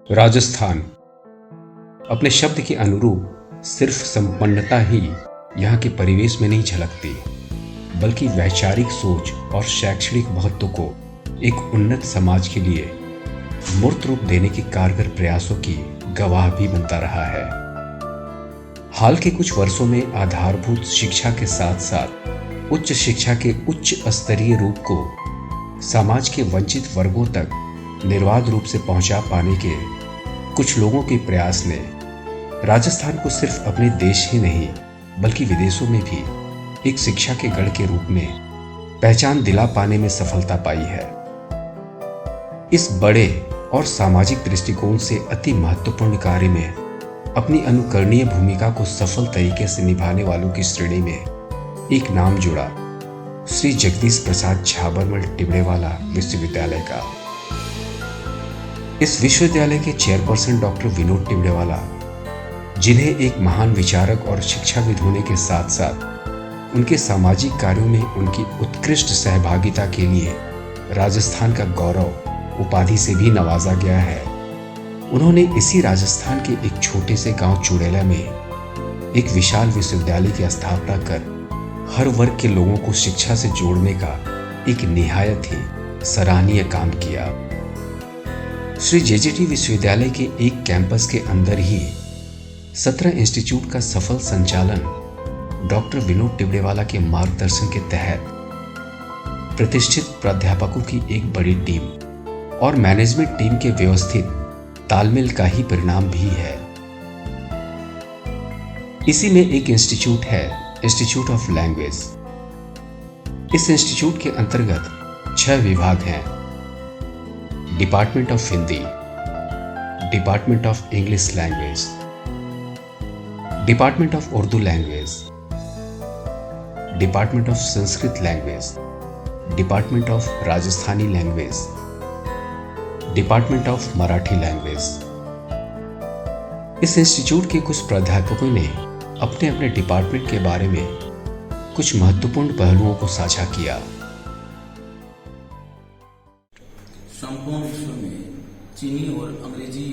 राजस्थान अपने शब्द के अनुरूप सिर्फ संपन्नता ही यहाँ के परिवेश में नहीं झलकती, बल्कि वैचारिक सोच और शैक्षणिक महत्व को एक उन्नत समाज के लिए मूर्त रूप देने के कारगर प्रयासों की गवाह भी बनता रहा है। हाल के कुछ वर्षों में आधारभूत शिक्षा के साथ साथ उच्च शिक्षा के उच्च स्तरीय रूप को समाज के वंचित वर्गों तक निर्बाध रूप से पहुंचा पाने के कुछ लोगों के प्रयास ने राजस्थान को सिर्फ अपने देश ही नहीं बल्कि विदेशों में भी एक शिक्षा के गढ़ के रूप में पहचान दिला पाने में सफलता पाई है। इस बड़े और सामाजिक दृष्टिकोण से अति महत्वपूर्ण कार्य में अपनी अनुकरणीय भूमिका को सफल तरीके से निभाने वालों की श्रेणी में एक नाम जुड़ा श्री जगदीश प्रसाद झाबरमल टिबड़ेवाला विश्वविद्यालय का। इस विश्वविद्यालय के चेयरपर्सन डॉक्टर विनोद टिबड़ेवाला, जिन्हें एक महान विचारक और शिक्षाविद होने के साथ साथ उनके सामाजिक कार्यों में उनकी उत्कृष्ट सहभागिता के लिए राजस्थान का गौरव उपाधि से भी नवाजा गया है, उन्होंने इसी राजस्थान के एक छोटे से गांव चुड़ैला में एक विशाल विश्वविद्यालय की स्थापना कर हर वर्ग के लोगों को शिक्षा से जोड़ने का एक निहायत ही सराहनीय काम किया। श्री जेजेटी विश्वविद्यालय के एक कैंपस के अंदर ही 17 इंस्टीट्यूट का सफल संचालन डॉक्टर विनोद टिबड़ेवाला के मार्गदर्शन के तहत प्रतिष्ठित प्राध्यापकों की एक बड़ी टीम और मैनेजमेंट टीम के व्यवस्थित तालमेल का ही परिणाम भी है। इसी में एक इंस्टीट्यूट है इंस्टीट्यूट ऑफ लैंग्वेज। इस इंस्टीट्यूट के अंतर्गत 6 विभाग हैं: department of Hindi, department of English language, department of Urdu language, department of Sanskrit language, department of Rajasthani language, department of Marathi language. इस इंस्टीट्यूट के कुछ प्राध्यापकों ने अपने अपने डिपार्टमेंट के बारे में कुछ महत्वपूर्ण पहलुओं को साझा किया। संपूर्ण विश्व में चीनी और अंग्रेजी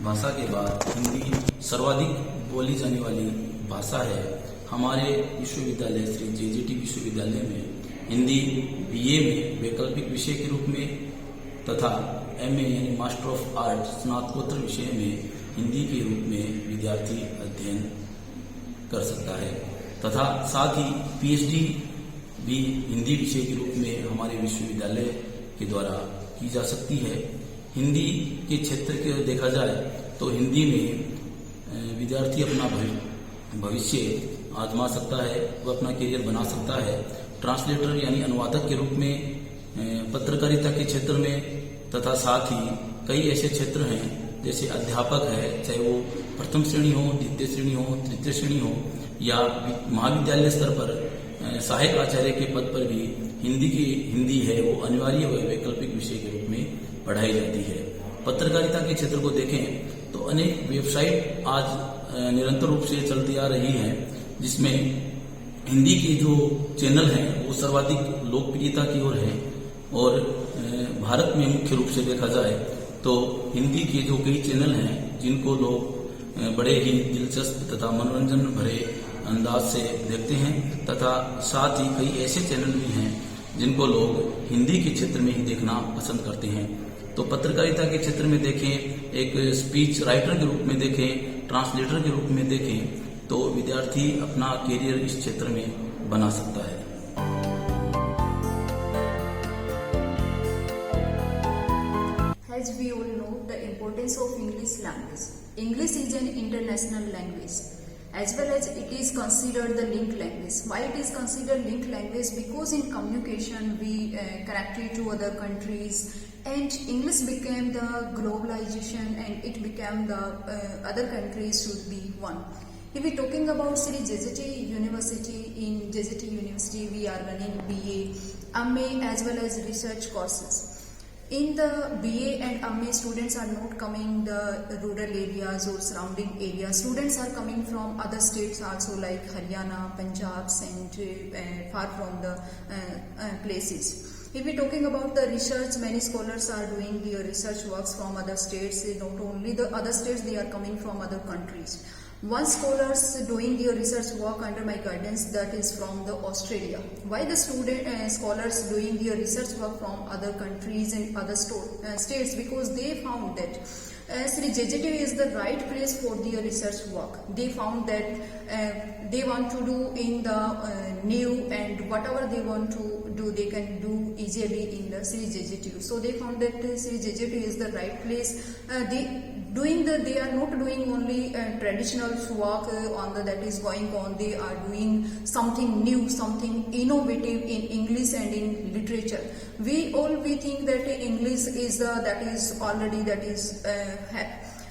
भाषा के बाद हिंदी सर्वाधिक बोली जाने वाली भाषा है। हमारे विश्वविद्यालय श्री जेजेटी विश्वविद्यालय में हिंदी बीए में वैकल्पिक विषय के रूप में तथा एमए यानी मास्टर ऑफ आर्ट स्नातकोत्तर विषय में हिंदी के रूप में विद्यार्थी अध्ययन कर सकता है तथा साथ ही पीएचडी भी हिंदी विषय के रूप में हमारे विश्वविद्यालय के द्वारा की जा सकती है। हिंदी के क्षेत्र के देखा जाए तो हिंदी में विद्यार्थी अपना भविष्य आजमा सकता है, वह अपना करियर बना सकता है। ट्रांसलेटर यानी अनुवादक के रूप में पत्रकारिता के क्षेत्र में तथा साथ ही कई ऐसे क्षेत्र हैं जैसे अध्यापक है, चाहे वो प्रथम श्रेणी हो, द्वितीय श्रेणी हो, तृतीय श्रेणी हो या महाविद्यालय स्तर पर सहायक आचार्य के पद पर भी हिंदी है वो अनिवार्य वैकल्पिक विषय के रूप में पढ़ाई जाती है। पत्रकारिता के क्षेत्र को देखें तो अनेक वेबसाइट आज निरंतर रूप से चलती आ रही हैं, जिसमें हिंदी के जो चैनल हैं वो सर्वाधिक लोकप्रियता की ओर है। और भारत में मुख्य रूप से देखा जाए तो हिंदी के जो कई चैनल हैं जिनको लोग बड़े ही दिलचस्प तथा मनोरंजन भरे अंदाज से देखते हैं तथा साथ ही कई ऐसे चैनल भी हैं जिनको लोग हिंदी के क्षेत्र में ही देखना पसंद करते हैं। तो पत्रकारिता के क्षेत्र में देखें, एक स्पीच राइटर के रूप में देखें, ट्रांसलेटर के रूप में देखें तो विद्यार्थी अपना करियर इस क्षेत्र में बना सकता है। As we all know, the importance of English language. English is an international language, as well as it is considered the link language. Why it is considered link language? Because in communication we connect it to other countries, and English became the globalization, and it became the other countries should be one. If we talking about Sri JJT University, in JJT University we are running BA, MA as well as research courses. In the BA and MA, students are not coming the rural areas or surrounding areas. Students are coming from other states also, like Haryana, Punjab, and far from the places. If we talking about the research, many scholars are doing their research works from other states. Not only the other states, they are coming from other countries. One scholars doing their research work under my guidance, that is from the Australia. Why the scholars doing their research work from other countries and other states? Because they found that Sri JJT is the right place for their research work. They found that they want to do in the new, and whatever they want to do, they can do easily in the Sri JJT. So they found that Sri JJT is the right place. They are not doing only traditional work that is going on. They are doing something new, something innovative in English and in literature. We think that English is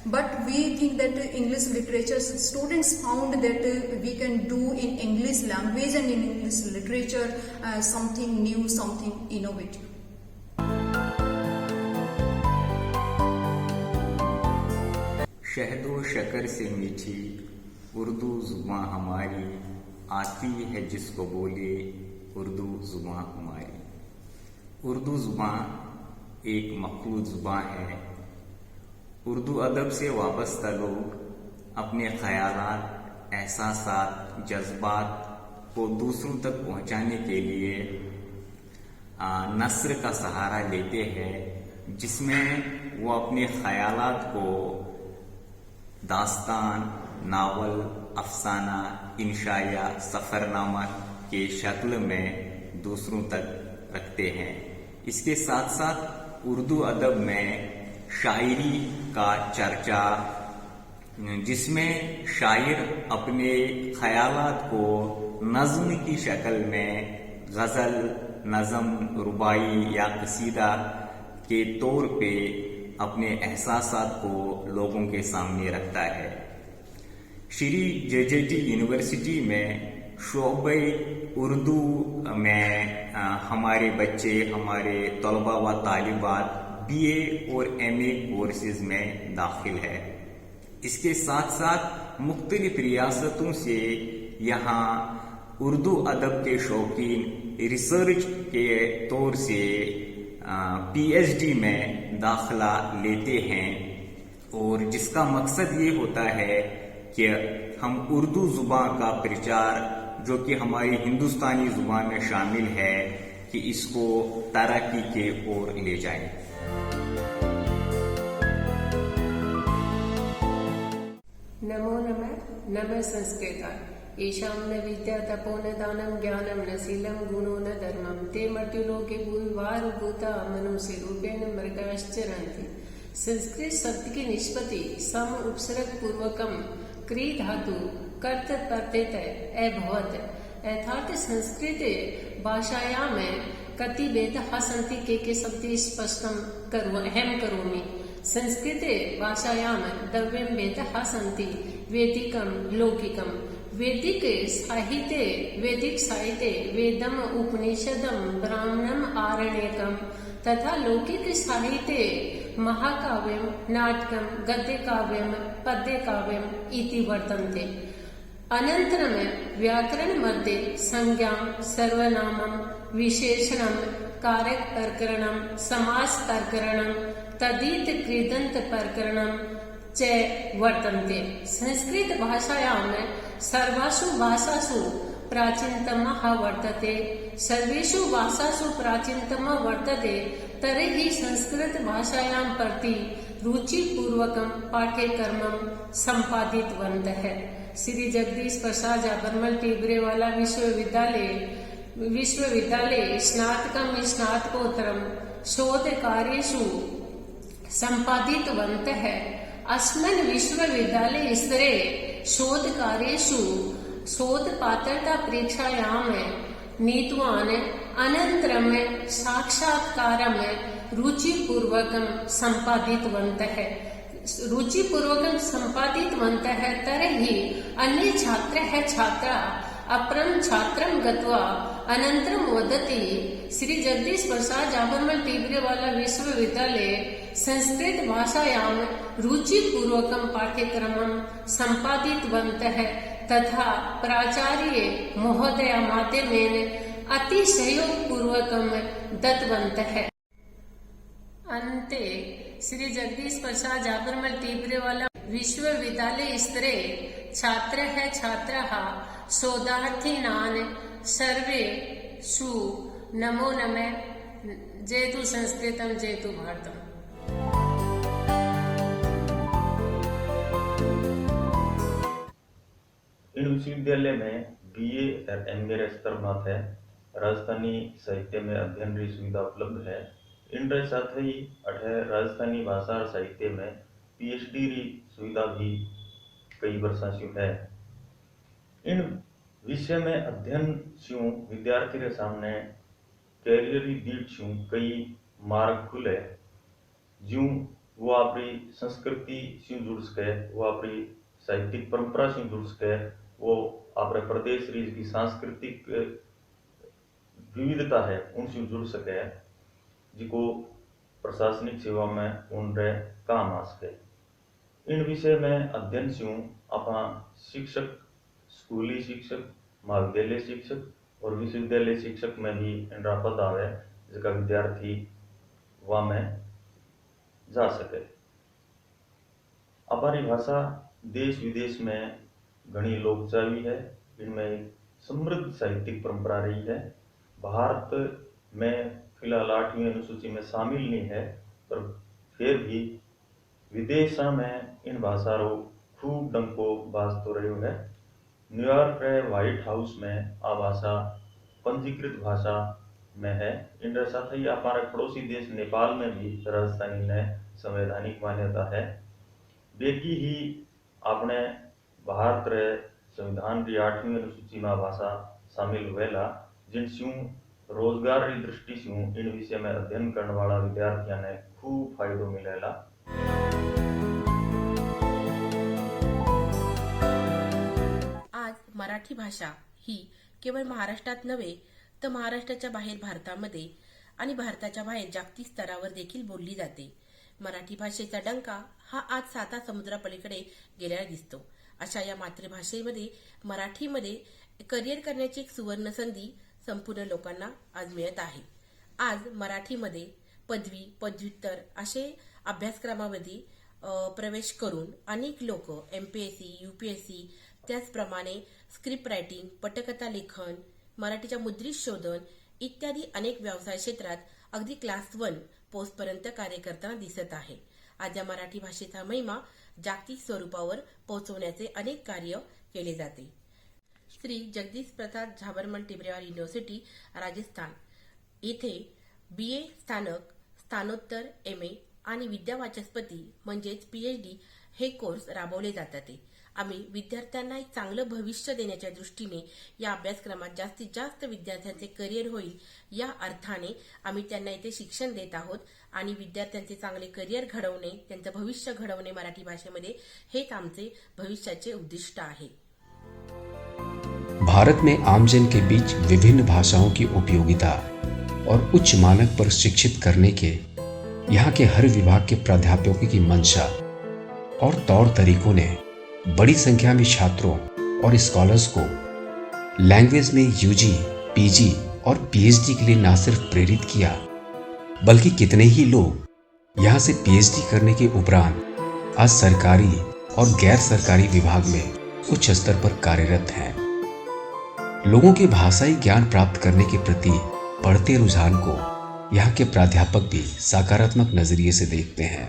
but we think that English literature students found that we can do in English language and in English literature something new, something innovative. शहदो शकर से मीठी उर्दू जुबां हमारी, आती है जिसको बोले उर्दू जुबां हमारी। उर्दू जुबां एक मखलूत जुबां है। उर्दू अदब से वाबस्ता लोग अपने ख़यालात, एहसासात, जज्बात को दूसरों तक पहुंचाने के लिए नस्र का सहारा लेते हैं, जिसमें वो अपने ख़यालात को दास्तान, नावल, अफसाना, इंशाया, सफ़रनामा के शक्ल में दूसरों तक रखते हैं। इसके साथ साथ उर्दू अदब में शायरी का चर्चा, जिसमें शायर अपने ख़यालात को नज़्म की शक्ल में गज़ल, नज़म, रुबाई या कसीदा के तौर पे अपने एहसासात को लोगों के सामने रखता है। श्री JJT यूनिवर्सिटी में शोबे उर्दू में हमारे बच्चे, हमारे तलबा व तालिबात BA और MA कोर्सेज में दाखिल है। इसके साथ साथ मुख्तलिफ रियासतों से यहाँ उर्दू अदब के शौकीन रिसर्च के तौर से PhD में दाखिला लेते हैं, और जिसका मकसद ये होता है कि हम उर्दू जुबान का प्रचार, जो कि हमारी हिंदुस्तानी जुबान में शामिल है, कि इसको तरक्की के ओर ले जाएं। नमो नमः, नमः संस्कृता। ईशां न विद्या तपो न दानं ज्ञानं न शीलं गुणो न धर्मं, ते मर्त्युलोके भूर्भुवः मनुष्य रूपेण मृगाश्चरन्ति। संस्कृत शब्द की निष्पत्ति सम उपसर्ग पूर्वकम क्री धातु कर्त प्रत्यय अभवत्, अर्थात संस्कृत भाषायां में कति भेदाः सन्ति के शब्द स्पष्टं अहं करोमि। संस्कृत भाषायां द्वयं भेदाः सन्ति, वैदिकं लौकिकं। वैदिक साहित्य वेदम उपनिषदम ब्राह्मणम आरण्यकम, तथा लौकिक साहित्य महाकाव्यम, नाटकम, गद्य काव्यम, पद्य काव्यम इति वर्तन्ते। अनन्तरं व्याकरण मध्ये संज्ञा, सर्वनामम, विशेषणम, कारक प्रकरणम, समास प्रकरणम, तदित कृदंत प्रकरणम च वर्तन्ते। संस्कृत भाषायां सर्वासु भाषासु प्राचीनतमः वर्तते। सर्वेषु भाषासु प्राचीनतमः वर्तते, तर्हि संस्कृत भाषायां प्रति रुचिपूर्वकं पाठ्यक्रमं सम्पादितवन्तः। श्री जगदीश प्रसाद झाबरमल टिब्रेवाला विश्वविद्यालये स्नातकं स्नातकोत्तरं शोधकार्येषु सम्पादितवन्तः। अस्मिन् विश्वविद्यालय स्तरे शोधकार्येषु शोधपात्रता परीक्षायां नीतवान्, अनन्तरं साक्षात्कारं रुचिपूर्वकं सम्पादितवन्तः। तर्हि अन्ये छात्राः अपरं छात्रं गत्वा अनन्तरं वदति, श्री जगदीश प्रसाद झाबरमल टिब्रेवाला विश्वविद्यालये संस्कृत भाषायां रुचिपूर्वकं पाठ्यक्रमं सम्पादितवन्तः, तथा प्राचार्य महोदय माध्यमेन अति सहयोग पूर्वकम दत्तवंत है। अंते श्री जगदीश प्रसाद झाबरमल टीपरेवाला विश्वविद्यालय स्तरे छात्र है छात्राः शोधार्थीनान् सर्वे सु नमो नमः। जयतु संस्कृतम जयतु भारतम। इन विश्वविद्यालय में बीए और एमए स्तरमात है। राजस्थानी साहित्य में अध्ययन की सुविधा उपलब्ध है। इन साथ ही अठे राजस्थानी भाषा और साहित्य में पीएचडी की सुविधा भी कई वर्षों से है। इन विषय में अध्ययन से विद्यार्थी के सामने कैरियर की दीट से कई मार्ग खुले, जो वो अपनी संस्कृति से जुड़ सके, वो अपनी साहित्यिक परंपरा से जुड़ सके, वो अपने प्रदेश की सांस्कृतिक विविधता है उनसे जुड़ सके, जिको प्रशासनिक सेवा में उनरे काम आ सके। इन विषय में अध्ययन से अपना शिक्षक, स्कूली शिक्षक, महाविद्यालय शिक्षक और विश्वविद्यालय शिक्षक में भी इनका पद आवे, जिसका विद्यार्थी वहाँ में जा सके। हमारी भाषा देश विदेश में घनी लोकचावी है। इनमें एक समृद्ध साहित्यिक परंपरा रही है। भारत में फिलहाल 8वीं अनुसूची में शामिल नहीं है, पर फिर भी विदेश में इन भाषा रो खूब डंको बाज तो रही है। न्यूयॉर्क रे व्हाइट हाउस में आ भाषा पंजीकृत भाषा में है। इन साथ ही हमारे पड़ोसी देश नेपाल में भी राजस्थानी ने संवैधानिक मान्यता है। बेकी ही अपने भारत रे संविधान की 8वीं अनुसूची में भाषा शामिल हुएला, जिनसे रोजगार की दृष्टि से इन विषय में अध्ययन करने वाला विद्यार्थियों ने खूब फायदो मिलेला। आज मराठी भाषा ही केवळ महाराष्ट्रात नव्हे तर महाराष्ट्राच्या बाहेर भारतामध्ये आणि भारताच्या बाहेर जागतिक स्तरावर देखील बोलली जाते। मराठी भाषेचा डंका हा आज 7 समुद्रापलीकडे गेलेला दिसतो। अशा या मातृभाषेमध्ये मराठीमध्ये करिअर करण्याची एक सुवर्ण संधी संपूर्ण लोकांना आज मिळत आहे। आज मराठीमध्ये पदवी, पदव्युत्तर असे अभ्यासक्रमामध्ये प्रवेश करून अनेक लोक एमपीएससी, यूपीएससी, त्याचप्रमाणे स्क्रिप्ट रायटिंग, पटकथा लेखन, मराठीच्या मुद्रित शोधन इत्यादी अनेक व्यवसाय क्षेत्रात अगदी क्लास 1 पोस्टपर्यंत कार्य करताना दिसत आहे। आज या मराठी भाषेचा महिमा जागतिक स्वरूपावर पोहोचवण्याचे अनेक कार्य केले जाते। श्री जगदीश प्रसाद झाबरमल टिपरेवाला युनिव्हर्सिटी राजस्थान येथे बीए स्थानक, स्थानोत्तर, एमए आणि विद्यावाचस्पती म्हणजेच पीएचडी हे कोर्स राबवले जातात। आम्ही विद्यार्थ्यांना एक चांगलं भविष्य देण्याच्या दृष्टीने या अभ्यासक्रमात जास्तीत जास्त विद्यार्थ्यांचे करिअर होईल या अर्थाने आम्ही त्यांना इथे शिक्षण देत आहोत आणि विद्यार्थ्यांचे चांगले करिअर घडवणे, त्यांचं भविष्य घडवणे मराठी भाषेमध्ये हेच आमचे भविष्याचे उद्दिष्ट आहे। भारत में आमजन के बीच विभिन्न भाषाओं की उपयोगिता और उच्च मानक पर शिक्षित करने के यहाँ के हर विभाग के प्राध्यापकों की मंशा और तौर तरीकों ने बड़ी संख्या में छात्रों और स्कॉलर्स को लैंग्वेज में यूजी, पीजी और पीएचडी के लिए न सिर्फ प्रेरित किया, बल्कि कितने ही लोग यहाँ से पीएचडी करने के उपरांत आज सरकारी और गैर सरकारी विभाग में उच्च स्तर पर कार्यरत हैं। लोगों के भाषाई ज्ञान प्राप्त करने के प्रति बढ़ते रुझान को यहाँ के प्राध्यापक भी सकारात्मक नजरिए से देखते हैं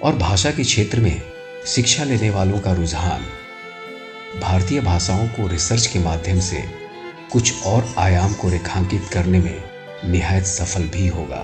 और भाषा के क्षेत्र में शिक्षा लेने वालों का रुझान भारतीय भाषाओं को रिसर्च के माध्यम से कुछ और आयाम को रेखांकित करने में निहायत सफल भी होगा।